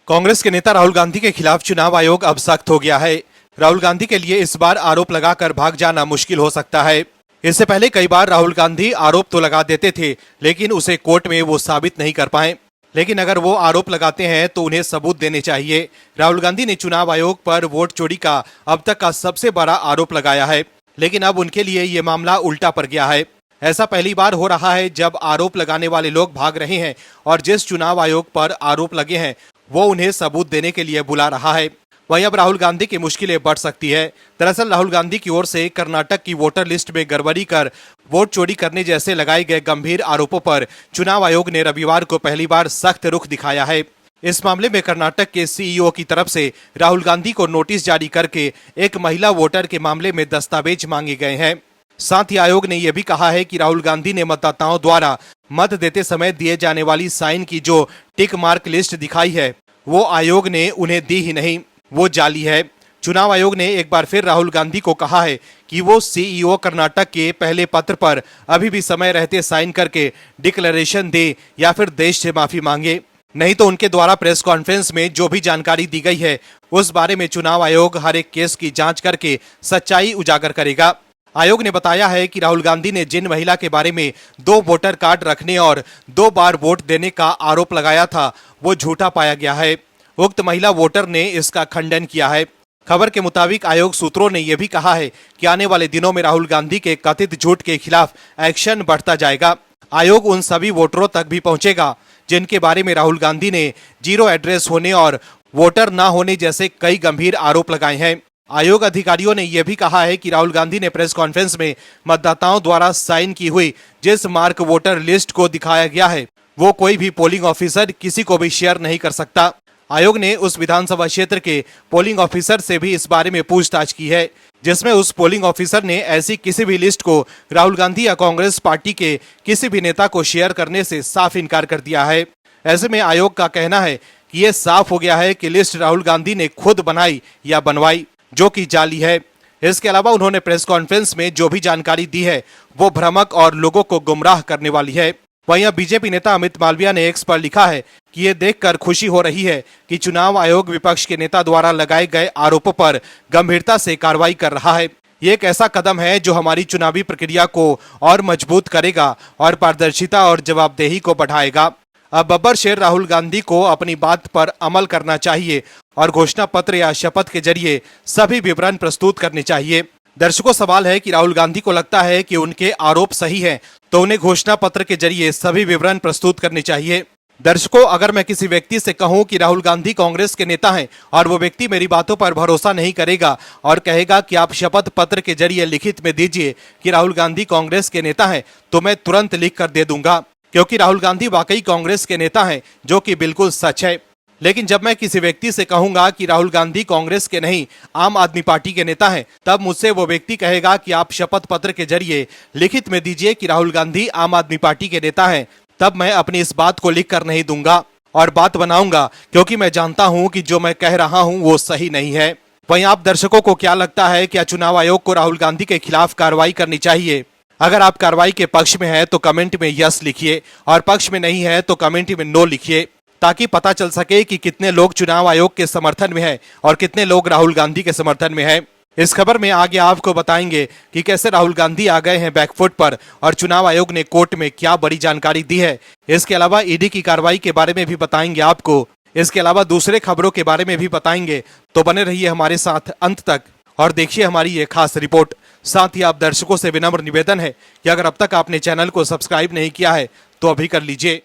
कांग्रेस के नेता राहुल गांधी के खिलाफ चुनाव आयोग अब सख्त हो गया है। राहुल गांधी के लिए इस बार आरोप लगाकर भाग जाना मुश्किल हो सकता है। इससे पहले कई बार राहुल गांधी आरोप तो लगा देते थे, लेकिन उसे कोर्ट में वो साबित नहीं कर पाए। लेकिन अगर वो आरोप लगाते हैं तो उन्हें सबूत देने चाहिए। राहुल गांधी ने चुनाव आयोग पर वोट चोरी का अब तक का सबसे बड़ा आरोप लगाया है, लेकिन अब उनके लिए ये मामला उल्टा पड़ गया है। ऐसा पहली बार हो रहा है जब आरोप लगाने वाले लोग भाग रहे हैं और जिस चुनाव आयोग पर आरोप लगे हैं वो उन्हें सबूत देने के लिए बुला रहा है। वहीं अब राहुल गांधी की मुश्किलें बढ़ सकती है। दरअसल राहुल गांधी की ओर से कर्नाटक की वोटर लिस्ट में गड़बड़ी कर वोट चोरी करने जैसे लगाए गए गंभीर आरोपों पर चुनाव आयोग ने रविवार को पहली बार सख्त रुख दिखाया है। इस मामले में कर्नाटक के सीईओ की तरफ से राहुल गांधी को नोटिस जारी करके एक महिला वोटर के मामले में दस्तावेज मांगे गए हैं। साथ ही आयोग ने यह भी कहा है कि राहुल गांधी ने मतदाताओं द्वारा मत देते समय दिए जाने वाली साइन की जो टिक मार्क लिस्ट दिखाई है वो आयोग ने उन्हें दी ही नहीं, वो जाली है। चुनाव आयोग ने एक बार फिर राहुल गांधी को कहा है कि वो सीईओ कर्नाटक के पहले पत्र पर अभी भी समय रहते साइन करके डिक्लेरेशन दे या फिर देश से माफी मांगे। नहीं तो उनके द्वारा प्रेस कॉन्फ्रेंस में जो भी जानकारी दी गई है उस बारे में चुनाव आयोग हर एक केस की जांच करके सच्चाई उजागर करेगा। आयोग ने बताया है कि राहुल गांधी ने जिन महिला के बारे में 2 वोटर कार्ड रखने और 2 बार वोट देने का आरोप लगाया था वो झूठा पाया गया है। उक्त महिला वोटर ने इसका खंडन किया है। खबर के मुताबिक आयोग सूत्रों ने यह भी कहा है कि आने वाले दिनों में राहुल गांधी के कथित झूठ के खिलाफ एक्शन बढ़ता जाएगा। आयोग उन सभी वोटरों तक भी पहुंचेगा जिनके बारे में राहुल गांधी ने जीरो एड्रेस होने और वोटर न होने जैसे कई गंभीर आरोप लगाए हैं। आयोग अधिकारियों ने यह भी कहा है कि राहुल गांधी ने प्रेस कॉन्फ्रेंस में मतदाताओं द्वारा साइन की हुई जिस मार्क वोटर लिस्ट को दिखाया गया है वो कोई भी पोलिंग ऑफिसर किसी को भी शेयर नहीं कर सकता। आयोग ने उस विधानसभा क्षेत्र के पोलिंग ऑफिसर से भी इस बारे में पूछताछ की है, जिसमें उस पोलिंग ऑफिसर ने ऐसी किसी भी लिस्ट को राहुल गांधी या कांग्रेस पार्टी के किसी भी नेता को शेयर करने से साफ इनकार कर दिया है। ऐसे में आयोग का कहना है कि ये साफ हो गया है कि लिस्ट राहुल गांधी ने खुद बनाई या बनवाई, जो कि जाली है। इसके अलावा उन्होंने प्रेस कॉन्फ्रेंस में जो भी जानकारी दी है वो भ्रामक और लोगों को गुमराह करने वाली है। वहीं अब बीजेपी नेता अमित मालविया ने एक्स पर लिखा है कि ये देखकर खुशी हो रही है कि चुनाव आयोग विपक्ष के नेता द्वारा लगाए गए आरोपों पर गंभीरता से कार्रवाई कर रहा है। ये एक ऐसा कदम है जो हमारी चुनावी प्रक्रिया को और मजबूत करेगा और पारदर्शिता और जवाबदेही को बढ़ाएगा। अब बब्बर शेर राहुल गांधी को अपनी बात पर अमल करना चाहिए और घोषणा पत्र या शपथ के जरिए सभी विवरण प्रस्तुत करने चाहिए। दर्शकों, सवाल है कि राहुल गांधी को लगता है कि उनके आरोप सही हैं, तो उन्हें घोषणा पत्र के जरिए सभी विवरण प्रस्तुत करने चाहिए। दर्शकों, अगर मैं किसी व्यक्ति से कहूं कि राहुल गांधी कांग्रेस के नेता हैं और वो व्यक्ति मेरी बातों पर भरोसा नहीं करेगा और कहेगा कि आप शपथ पत्र के जरिए लिखित में दीजिए कि राहुल गांधी कांग्रेस के नेता हैं, तो मैं तुरंत लिख कर दे दूंगा, क्योंकि राहुल गांधी वाकई कांग्रेस के नेता हैं, जो कि बिल्कुल सच है। लेकिन जब मैं किसी व्यक्ति से कहूंगा कि राहुल गांधी कांग्रेस के नहीं आम आदमी पार्टी के नेता हैं, तब मुझसे वो व्यक्ति कहेगा कि आप शपथ पत्र के जरिए लिखित में दीजिए कि राहुल गांधी आम आदमी पार्टी के नेता हैं। तब मैं अपनी इस बात को लिख कर नहीं दूंगा और बात बनाऊंगा, क्योंकि मैं जानता हूं कि जो मैं कह रहा हूं वो सही नहीं है। वहीं आप दर्शकों को क्या लगता है, क्या चुनाव आयोग को राहुल गांधी के खिलाफ कार्रवाई करनी चाहिए? अगर आप कार्रवाई के पक्ष में है तो कमेंट में यस लिखिए और पक्ष में नहीं है तो कमेंट में नो लिखिए, ताकि पता चल सके कि कितने लोग चुनाव आयोग के समर्थन में हैं और कितने लोग राहुल गांधी के समर्थन में हैं। इस खबर में आगे आपको बताएंगे कि कैसे राहुल गांधी आ गए हैं बैकफुट पर और चुनाव आयोग ने कोर्ट में क्या बड़ी जानकारी दी है। इसके अलावा ईडी की कार्रवाई के बारे में भी बताएंगे आपको। इसके अलावा दूसरे खबरों के बारे में भी बताएंगे, तो बने रहिए हमारे साथ अंत तक और देखिए हमारी ये खास रिपोर्ट। साथ ही आप दर्शकों से विनम्र निवेदन है कि अगर अब तक आपने चैनल को सब्सक्राइब नहीं किया है तो अभी कर लीजिए।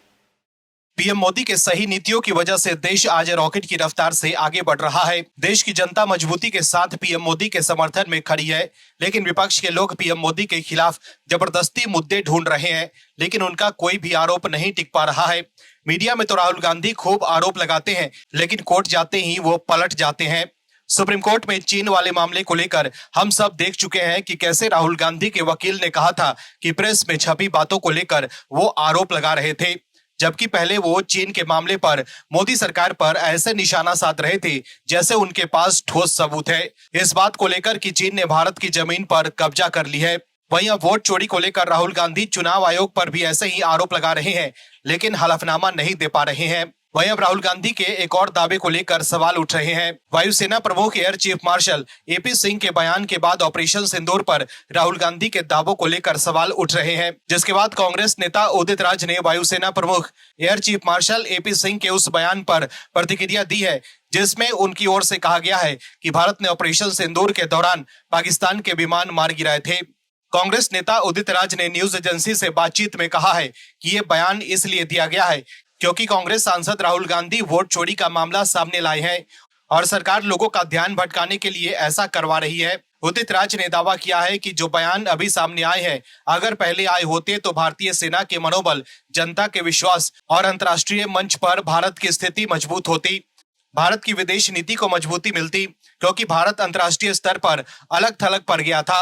पीएम मोदी के सही नीतियों की वजह से देश आज रॉकेट की रफ्तार से आगे बढ़ रहा है। देश की जनता मजबूती के साथ पीएम मोदी के समर्थन में खड़ी है, लेकिन विपक्ष के लोग पीएम मोदी के खिलाफ जबरदस्ती मुद्दे ढूंढ रहे हैं, लेकिन उनका कोई भी आरोप नहीं टिक पा रहा है। मीडिया में तो राहुल गांधी खूब आरोप लगाते हैं, लेकिन कोर्ट जाते ही वो पलट जाते हैं। सुप्रीम कोर्ट में चीन वाले मामले को लेकर हम सब देख चुके हैं कि कैसे राहुल गांधी के वकील ने कहा था कि प्रेस में छपी बातों को लेकर वो आरोप लगा रहे थे, जबकि पहले वो चीन के मामले पर मोदी सरकार पर ऐसे निशाना साध रहे थे जैसे उनके पास ठोस सबूत है इस बात को लेकर कि चीन ने भारत की जमीन पर कब्जा कर ली है। वहीं अब वोट चोरी को लेकर राहुल गांधी चुनाव आयोग पर भी ऐसे ही आरोप लगा रहे हैं, लेकिन हलफनामा नहीं दे पा रहे हैं। वहीं अब राहुल गांधी के एक और दावे को लेकर सवाल उठ रहे हैं। वायुसेना प्रमुख air chief marshal AP Singh के बयान के बाद ऑपरेशन सिंदूर पर राहुल गांधी के दावों को लेकर सवाल उठ रहे हैं, जिसके बाद कांग्रेस नेता उदित राज ने वायुसेना प्रमुख air chief marshal AP Singh के उस बयान पर प्रतिक्रिया दी है, जिसमें उनकी ओर से कहा गया है कि भारत ने ऑपरेशन सिंदूर के दौरान पाकिस्तान के विमान मार गिराए थे। कांग्रेस नेता उदित राज ने न्यूज एजेंसी से बातचीत में कहा है कि ये बयान इसलिए दिया गया है क्योंकि कांग्रेस सांसद राहुल गांधी वोट चोरी का मामला सामने लाए हैं और सरकार लोगों का ध्यान भटकाने के लिए ऐसा करवा रही है। उदित राज ने दावा किया है कि जो बयान अभी सामने आए हैं, अगर पहले आए होते तो भारतीय सेना के मनोबल, जनता के विश्वास और अंतर्राष्ट्रीय मंच पर भारत की स्थिति मजबूत होती। भारत की विदेश नीति को मजबूती मिलती, क्योंकि भारत अंतर्राष्ट्रीय स्तर पर अलग थलग पड़ गया था।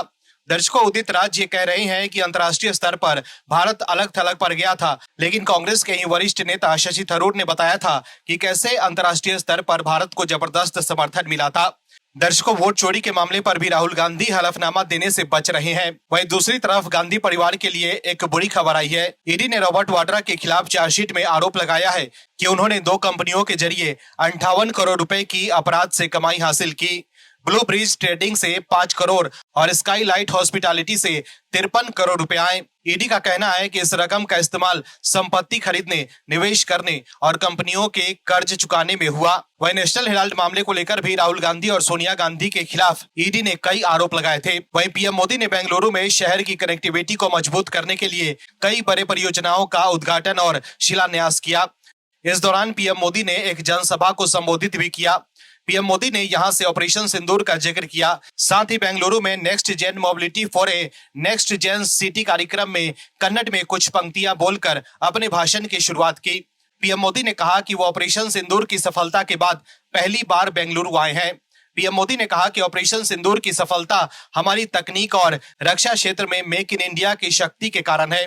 दर्शकों, उदित राज ये कह रहे हैं कि अंतर्राष्ट्रीय स्तर पर भारत अलग थलग पड़ गया था, लेकिन कांग्रेस के ही वरिष्ठ नेता शशि थरूर ने बताया था कि कैसे अंतर्राष्ट्रीय स्तर पर भारत को जबरदस्त समर्थन मिला था। दर्शकों, वोट चोरी के मामले पर भी राहुल गांधी हलफनामा देने से बच रहे हैं। वहीं दूसरी तरफ गांधी परिवार के लिए एक बुरी खबर आई है। ईडी ने रॉबर्ट वाड्रा के खिलाफ चार्जशीट में आरोप लगाया है कि उन्होंने 2 कंपनियों के जरिए 58 करोड़ रुपए की अपराध से कमाई हासिल की। ब्लू ब्रिज ट्रेडिंग से 5 करोड़ और स्काईलाइट हॉस्पिटैलिटी से 53 करोड़ रुपए आए। ईडी का कहना है कि इस रकम का इस्तेमाल संपत्ति खरीदने, निवेश करने और कंपनियों के कर्ज चुकाने में हुआ। वहीं नेशनल हेराल्ड मामले को लेकर भी राहुल गांधी और सोनिया गांधी के खिलाफ ईडी ने कई आरोप लगाए थे। वहीं पीएम मोदी ने बेंगलुरु में शहर की कनेक्टिविटी को मजबूत करने के लिए कई बड़े परियोजनाओं का उद्घाटन और शिलान्यास किया। इस दौरान पीएम मोदी ने एक जनसभा को संबोधित भी किया। पीएम मोदी ने यहां से ऑपरेशन सिंदूर का जिक्र किया। साथ ही बेंगलुरु में next gen mobility for a next gen city कार्यक्रम में कन्नड़ में कुछ पंक्तियां बोलकर अपने भाषण की शुरुआत की। पीएम मोदी ने कहा कि वो ऑपरेशन सिंदूर की सफलता के बाद पहली बार बेंगलुरु आए हैं। पीएम मोदी ने कहा कि ऑपरेशन सिंदूर की सफलता हमारी तकनीक और रक्षा क्षेत्र में मेक इन इंडिया की शक्ति के कारण है।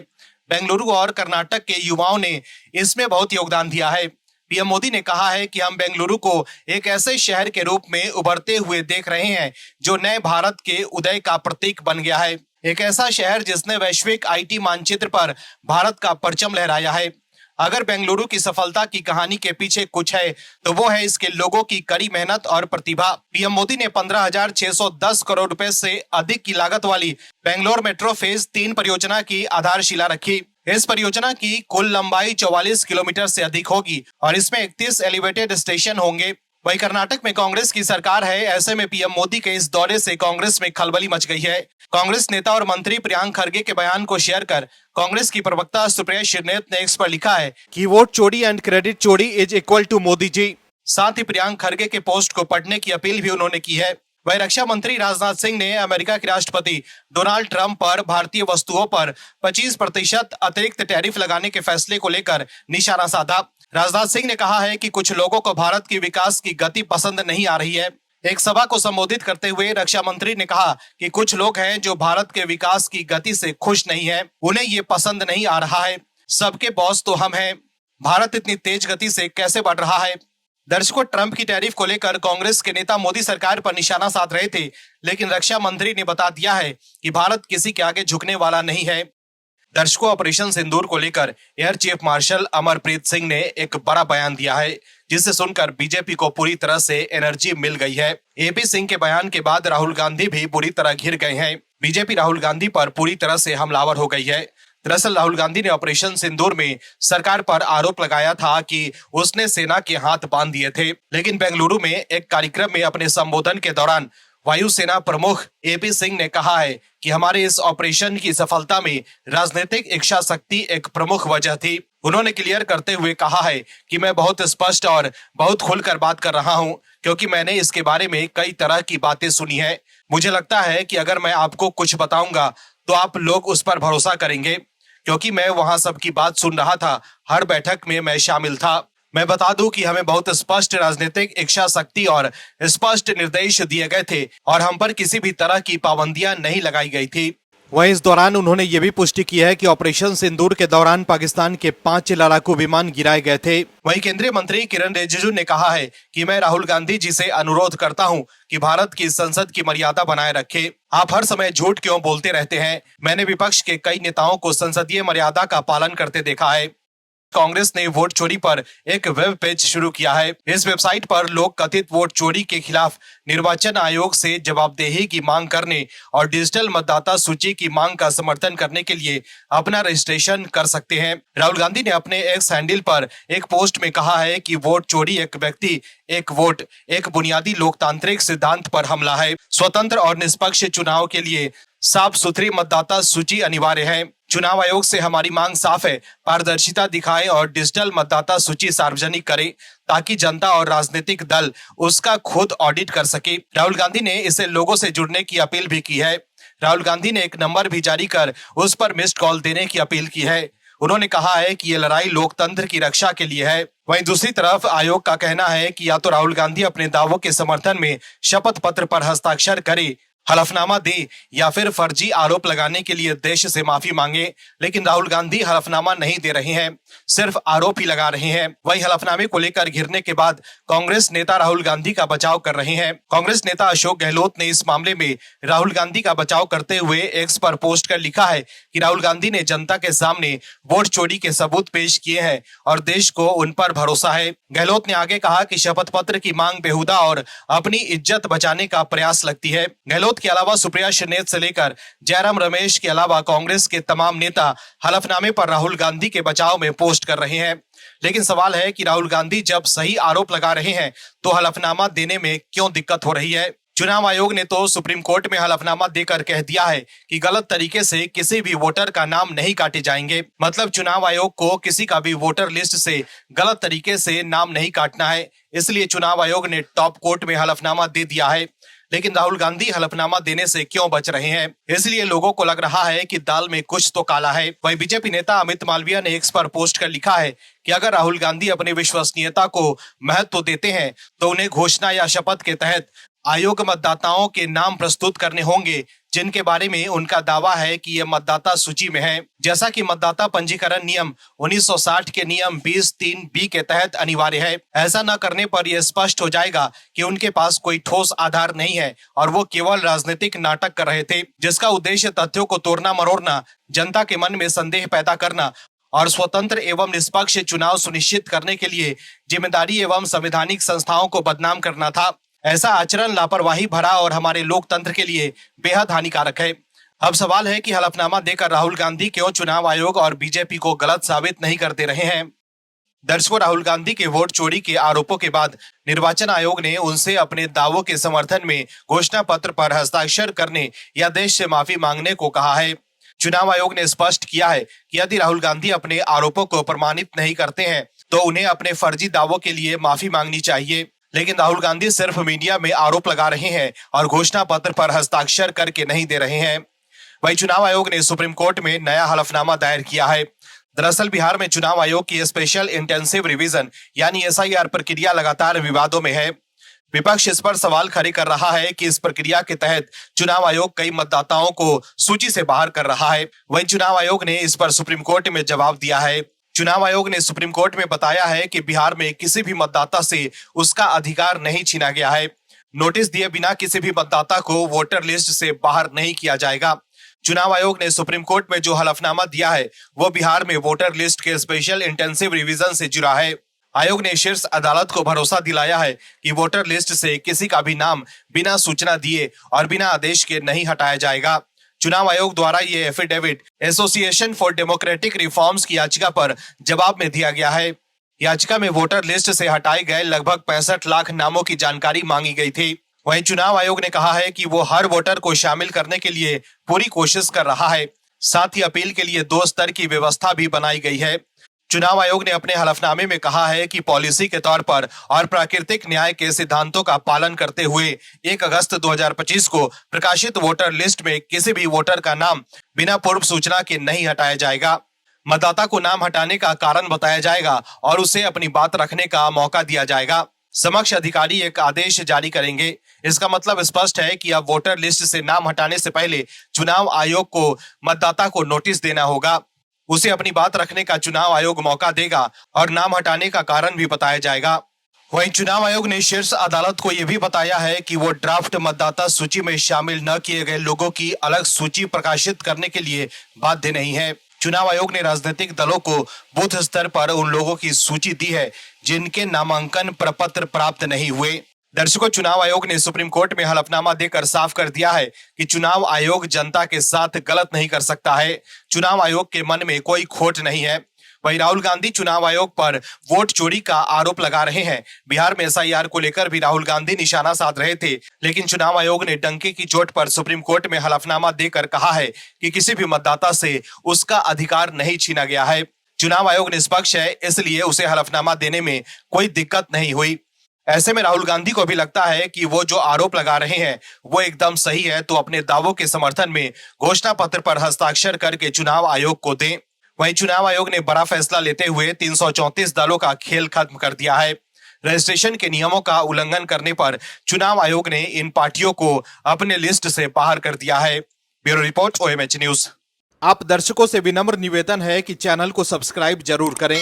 बेंगलुरु और कर्नाटक के युवाओं ने इसमें बहुत योगदान दिया है। पीएम मोदी ने कहा है कि हम बेंगलुरु को एक ऐसे शहर के रूप में उभरते हुए देख रहे हैं जो नए भारत के उदय का प्रतीक बन गया है। एक ऐसा शहर जिसने वैश्विक आईटी मानचित्र पर भारत का परचम लहराया है। अगर बेंगलुरु की सफलता की कहानी के पीछे कुछ है तो वो है इसके लोगों की कड़ी मेहनत और प्रतिभा। पीएम मोदी ने 15,610 करोड़ रुपए से अधिक की लागत वाली बेंगलोर मेट्रो फेज 3 परियोजना की आधारशिला रखी। इस परियोजना की कुल लंबाई 44 किलोमीटर से अधिक होगी और इसमें 31 एलिवेटेड स्टेशन होंगे। वहीं कर्नाटक में कांग्रेस की सरकार है, ऐसे में पीएम मोदी के इस दौरे से कांग्रेस में खलबली मच गई है। कांग्रेस नेता और मंत्री प्रियांक खरगे के बयान को शेयर कर कांग्रेस की प्रवक्ता सुप्रिया श्रीनेत ने एक्स पर लिखा है कि वोट चोरी एंड क्रेडिट चोरी is equal to Modi ji. साथ ही प्रियांक खरगे के पोस्ट को पढ़ने की अपील भी उन्होंने की है। वही रक्षा मंत्री राजनाथ सिंह ने अमेरिका के राष्ट्रपति डोनाल्ड ट्रंप पर भारतीय वस्तुओं पर 25% अतिरिक्त टैरिफ लगाने के फैसले को लेकर निशाना साधा। राजनाथ सिंह ने कहा है कि कुछ लोगों को भारत की विकास की गति पसंद नहीं आ रही है। एक सभा को संबोधित करते हुए रक्षा मंत्री ने कहा कि कुछ लोग हैं जो भारत के विकास की गति से खुश नहीं है, उन्हें ये पसंद नहीं आ रहा है। सबके बॉस तो हम हैं। भारत इतनी तेज गति से कैसे बढ़ रहा है। दर्शकों, ट्रंप की टैरिफ को लेकर कांग्रेस के नेता मोदी सरकार पर निशाना साध रहे थे, लेकिन रक्षा मंत्री ने बता दिया है कि भारत किसी के आगे झुकने वाला नहीं है। दर्शकों, ऑपरेशन सिंदूर को लेकर air chief marshal Amarpreet Singh ने एक बड़ा बयान दिया है, जिसे सुनकर बीजेपी को पूरी तरह से एनर्जी मिल गई है। एपी सिंह के बयान के बाद राहुल गांधी भी बुरी तरह घिर गए हैं। बीजेपी राहुल गांधी पर पूरी तरह से हमलावर हो गई है। दरअसल राहुल गांधी ने ऑपरेशन सिंदूर में सरकार पर आरोप लगाया था कि उसने सेना के हाथ बांध दिए थे, लेकिन बेंगलुरु में एक कार्यक्रम में अपने संबोधन के दौरान वायुसेना प्रमुख एपी सिंह ने कहा है कि हमारे इस ऑपरेशन की सफलता में राजनीतिक इच्छा शक्ति एक प्रमुख वजह थी। उन्होंने क्लियर करते हुए कहा है कि मैं बहुत स्पष्ट और बहुत खुलकर बात कर रहा हूं, क्योंकि मैंने इसके बारे में कई तरह की बातें सुनी है। मुझे लगता है कि अगर मैं आपको कुछ बताऊंगा तो आप लोग उस पर भरोसा करेंगे, क्योंकि मैं वहां सबकी बात सुन रहा था। हर बैठक में मैं शामिल था। मैं बता दूं कि हमें बहुत स्पष्ट राजनीतिक इच्छा शक्ति और स्पष्ट निर्देश दिए गए थे और हम पर किसी भी तरह की पाबंदियां नहीं लगाई गई थी। वहीं इस दौरान उन्होंने ये भी पुष्टि की है कि ऑपरेशन सिंदूर के दौरान पाकिस्तान के 5 लड़ाकू विमान गिराए गए थे। वहीं केंद्रीय मंत्री किरण रिजिजू ने कहा है कि मैं राहुल गांधी जी से अनुरोध करता हूं कि भारत की संसद की मर्यादा बनाए रखे। आप हर समय झूठ क्यों बोलते रहते हैं। मैंने विपक्ष के कई नेताओं को संसदीय मर्यादा का पालन करते देखा है। कांग्रेस ने वोट चोरी पर एक वेब पेज शुरू किया है। इस वेबसाइट पर लोग कथित वोट चोरी के खिलाफ निर्वाचन आयोग से जवाबदेही की मांग करने और डिजिटल मतदाता सूची की मांग का समर्थन करने के लिए अपना रजिस्ट्रेशन कर सकते हैं। राहुल गांधी ने अपने एक्स हैंडल पर एक पोस्ट में कहा है कि वोट चोरी एक व्यक्ति एक वोट एक बुनियादी लोकतांत्रिक सिद्धांत पर हमला है। स्वतंत्र और निष्पक्ष चुनाव के लिए साफ सुथरी मतदाता सूची अनिवार्य है। चुनाव आयोग से हमारी मांग साफ है, पारदर्शिता दिखाएं और डिजिटल मतदाता सूची सार्वजनिक करें ताकि जनता और राजनीतिक दल उसका खुद ऑडिट कर सके। राहुल गांधी ने इसे लोगों से जुड़ने की अपील भी की है। राहुल गांधी ने एक नंबर भी जारी कर उस पर मिस्ड कॉल देने की अपील की है। उन्होंने कहा है कि ये लड़ाई लोकतंत्र की रक्षा के लिए है। वहीं दूसरी तरफ आयोग का कहना है कि या तो राहुल गांधी अपने दावों के समर्थन में शपथ पत्र पर हस्ताक्षर करे, हलफनामा दे या फिर फर्जी आरोप लगाने के लिए देश से माफी मांगे। लेकिन राहुल गांधी हलफनामा नहीं दे रहे हैं, सिर्फ आरोप ही लगा रहे हैं। वहीं हलफनामे को लेकर घिरने के बाद कांग्रेस नेता राहुल गांधी का बचाव कर रहे हैं। कांग्रेस नेता अशोक गहलोत ने इस मामले में राहुल गांधी का बचाव करते हुए एक्स पर पोस्ट कर लिखा है कि राहुल गांधी ने जनता के सामने वोट चोरी के सबूत पेश किए हैं और देश को उन पर भरोसा है। गहलोत ने आगे कहा कि शपथ पत्र की मांग बेहुदा और अपनी इज्जत बचाने का प्रयास लगती है। गहलोत के अलावा सुप्रिया श्रीनेत से लेकर जयराम रमेश के अलावा कांग्रेस के तमाम नेता हलफनामे पर राहुल गांधी के बचाव में पोस्ट कर रहे हैं। लेकिन सवाल है कि राहुल गांधी जब सही आरोप लगा रहे हैं तो हलफनामा देने में क्यों दिक्कत हो रही है। चुनाव आयोग ने तो सुप्रीम कोर्ट में हलफनामा देकर कह दिया है कि गलत तरीके से किसी भी वोटर का नाम नहीं काटे जाएंगे। मतलब चुनाव आयोग को किसी का भी वोटर लिस्ट से गलत तरीके से नाम नहीं काटना है। इसलिए चुनाव आयोग ने टॉप कोर्ट में हलफनामा दे दिया है। लेकिन राहुल गांधी हलफनामा देने से क्यों बच रहे हैं, इसलिए लोगों को लग रहा है कि दाल में कुछ तो काला है। वहीं बीजेपी नेता अमित मालवीय ने एक्स पर पोस्ट कर लिखा है कि अगर राहुल गांधी अपनी विश्वसनीयता को महत्व देते हैं तो उन्हें घोषणा या शपथ के तहत आयोग मतदाताओं के नाम प्रस्तुत करने होंगे जिनके बारे में उनका दावा है कि ये मतदाता सूची में है। जैसा कि मतदाता पंजीकरण नियम 1960 के नियम 20(3)(b) के तहत अनिवार्य है। ऐसा न करने पर यह स्पष्ट हो जाएगा कि उनके पास कोई ठोस आधार नहीं है और वो केवल राजनीतिक नाटक कर रहे थे, जिसका उद्देश्य तथ्यों को तोड़ना मरोड़ना, जनता के मन में संदेह पैदा करना और स्वतंत्र एवं निष्पक्ष चुनाव सुनिश्चित करने के लिए जिम्मेदारी एवं संवैधानिक संस्थाओं को बदनाम करना था। ऐसा आचरण लापरवाही भरा और हमारे लोकतंत्र के लिए बेहद हानिकारक है। अब सवाल है कि हलफनामा देकर राहुल गांधी क्यों चुनाव आयोग और बीजेपी को गलत साबित नहीं कर दे रहे हैं। दर्शकों, राहुल गांधी के वोट चोरी के आरोपों के बाद निर्वाचन आयोग ने उनसे अपने दावों के समर्थन में घोषणा पत्र पर हस्ताक्षर करने या देश से माफी मांगने को कहा है। चुनाव आयोग ने स्पष्ट किया है कि यदि राहुल गांधी अपने आरोपों को प्रमाणित नहीं करते हैं तो उन्हें अपने फर्जी दावों के लिए माफी मांगनी चाहिए। लेकिन राहुल गांधी सिर्फ मीडिया में आरोप लगा रहे हैं और घोषणा पत्र पर हस्ताक्षर करके नहीं दे रहे हैं। वहीं चुनाव आयोग ने सुप्रीम कोर्ट में नया हलफनामा दायर किया है। दरअसल बिहार में चुनाव आयोग की स्पेशल इंटेंसिव रिवीजन यानी SIR प्रक्रिया लगातार विवादों में है। विपक्ष इस पर सवाल खड़े कर रहा है कि इस प्रक्रिया के तहत चुनाव आयोग कई मतदाताओं को सूची से बाहर कर रहा है। वहीं चुनाव आयोग ने इस पर सुप्रीम कोर्ट में जवाब दिया है। चुनाव आयोग ने सुप्रीम कोर्ट में बताया है कि बिहार में किसी भी मतदाता से उसका अधिकार नहीं छीना गया है। नोटिस दिए बिना किसी भी मतदाता को वोटर लिस्ट से बाहर नहीं किया जाएगा। चुनाव आयोग ने सुप्रीम कोर्ट में जो हलफनामा दिया है वो बिहार में वोटर लिस्ट के स्पेशल इंटेंसिव रिवीजन से जुड़ा है। आयोग ने शीर्ष अदालत को भरोसा दिलाया है कि वोटर लिस्ट से किसी का भी नाम बिना सूचना दिए और बिना आदेश के नहीं हटाया जाएगा। चुनाव आयोग द्वारा ये affidavit association for democratic reforms की याचिका पर जवाब में दिया गया है। याचिका में वोटर लिस्ट से हटाए गए लगभग 65 लाख नामों की जानकारी मांगी गई थी। वहीं चुनाव आयोग ने कहा है कि वो हर वोटर को शामिल करने के लिए पूरी कोशिश कर रहा है। साथ ही अपील के लिए 2 स्तर की व्यवस्था भी बनाई गई है। चुनाव आयोग ने अपने हलफनामे में कहा है कि पॉलिसी के तौर पर और प्राकृतिक न्याय के सिद्धांतों का पालन करते हुए 1 अगस्त 2025 को प्रकाशित वोटर लिस्ट में किसी भी वोटर का नाम बिना पूर्व सूचना के नहीं हटाया जाएगा। मतदाता को नाम हटाने का कारण बताया जाएगा और उसे अपनी बात रखने का मौका दिया जाएगा। समक्ष अधिकारी एक आदेश जारी करेंगे। इसका मतलब स्पष्ट है कि अब वोटर लिस्ट से नाम हटाने से पहले चुनाव आयोग को मतदाता को नोटिस देना होगा। उसे अपनी बात रखने का चुनाव आयोग मौका देगा और नाम हटाने का कारण भी बताया जाएगा। वहीं चुनाव आयोग ने शीर्ष अदालत को यह भी बताया है कि वो ड्राफ्ट मतदाता सूची में शामिल न किए गए लोगों की अलग सूची प्रकाशित करने के लिए बाध्य नहीं है। चुनाव आयोग ने राजनीतिक दलों को बूथ स्तर पर उन लोगों की सूची दी है जिनके नामांकन प्रपत्र प्राप्त नहीं हुए। दर्शकों, चुनाव आयोग ने सुप्रीम कोर्ट में हलफनामा देकर साफ कर दिया है कि चुनाव आयोग जनता के साथ गलत नहीं कर सकता है। चुनाव आयोग के मन में कोई खोट नहीं है। वहीं राहुल गांधी चुनाव आयोग पर वोट चोरी का आरोप लगा रहे हैं। बिहार में एसआईआर को लेकर भी राहुल गांधी निशाना साध रहे थे, लेकिन चुनाव आयोग ने डंके की चोट पर सुप्रीम कोर्ट में हलफनामा देकर कहा है कि किसी भी मतदाता से उसका अधिकार नहीं छीना गया है। चुनाव आयोग निष्पक्ष है, इसलिए उसे हलफनामा देने में कोई दिक्कत नहीं हुई। ऐसे में राहुल गांधी को भी लगता है कि वो जो आरोप लगा रहे हैं वो एकदम सही है, तो अपने दावों के समर्थन में घोषणा पत्र पर हस्ताक्षर करके चुनाव आयोग को दें। वहीं चुनाव आयोग ने बड़ा फैसला लेते हुए 334 दलों का खेल खत्म कर दिया है। रजिस्ट्रेशन के नियमों का उल्लंघन करने पर चुनाव आयोग ने इन पार्टियों को अपने लिस्ट से बाहर कर दिया है। Bureau report, OMH news. आप दर्शकों से विनम्र निवेदन है कि चैनल को सब्सक्राइब जरूर करें